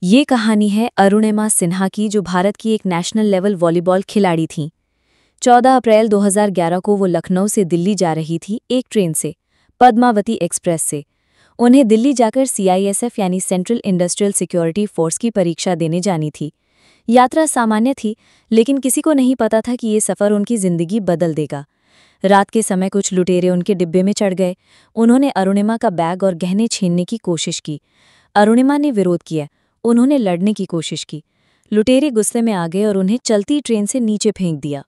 ये कहानी है अरुणिमा सिन्हा की, जो भारत की एक नेशनल लेवल वॉलीबॉल खिलाड़ी थीं। 14 अप्रैल 2011 को वो लखनऊ से दिल्ली जा रही थी एक ट्रेन से, पद्मावती एक्सप्रेस से। उन्हें दिल्ली जाकर CISF यानी सेंट्रल इंडस्ट्रियल सिक्योरिटी फोर्स की परीक्षा देने जानी थी। यात्रा सामान्य थी, लेकिन किसी को नहीं पता था कि ये सफ़र उनकी ज़िंदगी बदल देगा। रात के समय कुछ लुटेरे उनके डिब्बे में चढ़ गए। उन्होंने अरुणिमा का बैग और गहने छीनने की कोशिश की। अरुणिमा ने विरोध किया। उन्होंने लड़ने की कोशिश की। लुटेरे गुस्से में आ गए और उन्हें चलती ट्रेन से नीचे फेंक दिया।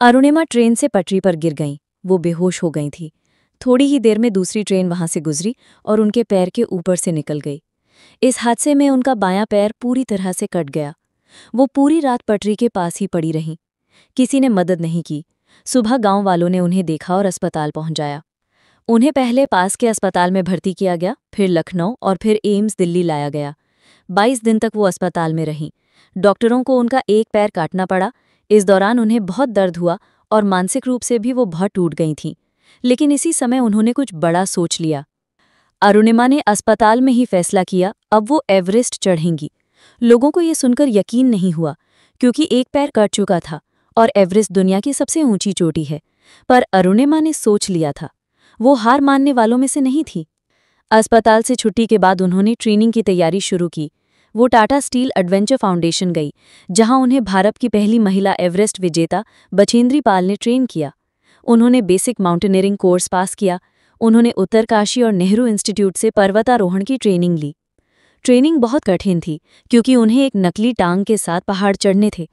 अरुणिमा ट्रेन से पटरी पर गिर गईं। वो बेहोश हो गई थी। थोड़ी ही देर में दूसरी ट्रेन वहां से गुजरी और उनके पैर के ऊपर से निकल गई। इस हादसे में उनका बायां पैर पूरी तरह से कट गया। वो पूरी रात पटरी के पास ही पड़ी रहीं। किसी ने मदद नहीं की। सुबह गांव वालों ने उन्हें देखा और अस्पताल पहुंचाया। उन्हें पहले पास के अस्पताल में भर्ती किया गया, फिर लखनऊ और फिर एम्स दिल्ली लाया गया। 22 दिन तक वो अस्पताल में रहीं। डॉक्टरों को उनका एक पैर काटना पड़ा। इस दौरान उन्हें बहुत दर्द हुआ और मानसिक रूप से भी वो बहुत टूट गई थीं। लेकिन इसी समय उन्होंने कुछ बड़ा सोच लिया। अरुणिमा ने अस्पताल में ही फैसला किया, अब वो एवरेस्ट चढ़ेंगी। लोगों को ये सुनकर यकीन नहीं हुआ, क्योंकि एक पैर कट चुका था और एवरेस्ट दुनिया की सबसे ऊंची चोटी है। पर अरुणिमा ने सोच लिया था। वो हार मानने वालों में से नहीं थी। अस्पताल से छुट्टी के बाद उन्होंने ट्रेनिंग की तैयारी शुरू की। वो टाटा स्टील एडवेंचर फाउंडेशन गई, जहां उन्हें भारत की पहली महिला एवरेस्ट विजेता बछेंद्री पाल ने ट्रेन किया। उन्होंने बेसिक माउंटेनियरिंग कोर्स पास किया। उन्होंने उत्तरकाशी और नेहरू इंस्टीट्यूट से पर्वतारोहण की ट्रेनिंग ली। ट्रेनिंग बहुत कठिन थी, क्योंकि उन्हें एक नकली टांग के साथ पहाड़ चढ़ने थे।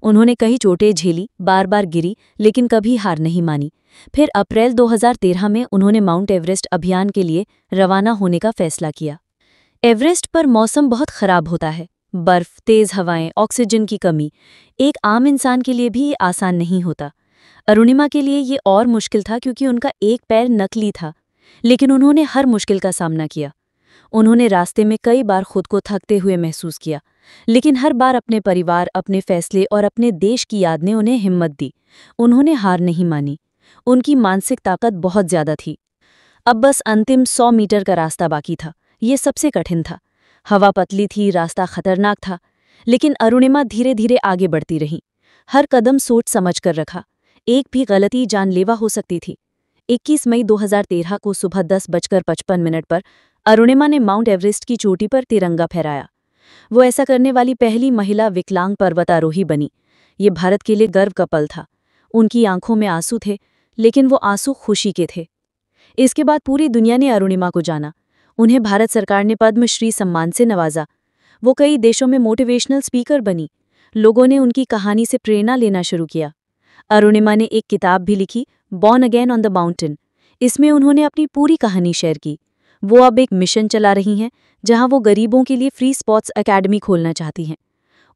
उन्होंने कई चोटें झेली, बार बार गिरी, लेकिन कभी हार नहीं मानी। फिर अप्रैल 2013 में उन्होंने माउंट एवरेस्ट अभियान के लिए रवाना होने का फैसला किया। एवरेस्ट पर मौसम बहुत खराब होता है। बर्फ, तेज हवाएं, ऑक्सीजन की कमी। एक आम इंसान के लिए भी ये आसान नहीं होता। अरुणिमा के लिए ये और मुश्किल था, क्योंकि उनका एक पैर नकली था। लेकिन उन्होंने हर मुश्किल का सामना किया। उन्होंने रास्ते में कई बार खुद को थकते हुए महसूस किया, लेकिन हर बार अपने परिवार, अपने फैसले और अपने देश की याद ने उन्हें हिम्मत दी। उन्होंने हार नहीं मानी। उनकी मानसिक ताकत बहुत ज्यादा थी। अब बस अंतिम 100 मीटर का रास्ता बाकी था। ये सबसे कठिन था। हवा पतली थी, रास्ता खतरनाक था, लेकिन अरुणिमा धीरे धीरे आगे बढ़ती रही। हर कदम सोच समझ कर रखा। एक भी गलती जानलेवा हो सकती थी। 21 मई 2013 को सुबह 10:55 पर अरुणिमा ने माउंट एवरेस्ट की चोटी पर तिरंगा फहराया। वो ऐसा करने वाली पहली महिला विकलांग पर्वतारोही बनी। ये भारत के लिए गर्व का पल था। उनकी आंखों में आंसू थे, लेकिन वो आंसू खुशी के थे। इसके बाद पूरी दुनिया ने अरुणिमा को जाना। उन्हें भारत सरकार ने पद्मश्री सम्मान से नवाजा। वो कई देशों में मोटिवेशनल स्पीकर बनी। लोगों ने उनकी कहानी से प्रेरणा लेना शुरू किया। अरुणिमा ने एक किताब भी लिखी, born again on the mountain. इसमें उन्होंने अपनी पूरी कहानी शेयर की। वो अब एक मिशन चला रही हैं, जहां वो गरीबों के लिए फ्री स्पोर्ट्स एकेडमी खोलना चाहती हैं।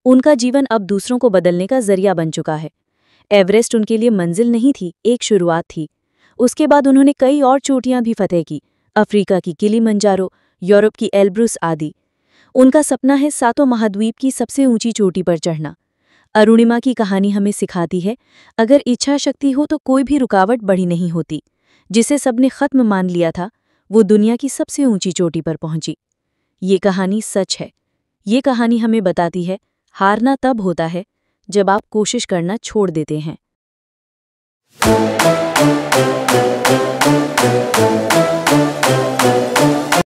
उनका जीवन अब दूसरों को बदलने का जरिया बन चुका है। एवरेस्ट उनके लिए मंजिल नहीं थी, एक शुरुआत थी। उसके बाद उन्होंने कई और चोटियां भी फतेह की, अफ्रीका की किलिमंजारो, यूरोप की एल्ब्रुस आदि। उनका सपना है सातों महाद्वीप की सबसे ऊंची चोटी पर चढ़ना। अरुणिमा की कहानी हमें सिखाती है, अगर इच्छा शक्ति हो तो कोई भी रुकावट बड़ी नहीं होती। जिसे सबने खत्म मान लिया था, वो दुनिया की सबसे ऊंची चोटी पर पहुंची। ये कहानी सच है। ये कहानी हमें बताती है, हारना तब होता है जब आप कोशिश करना छोड़ देते हैं।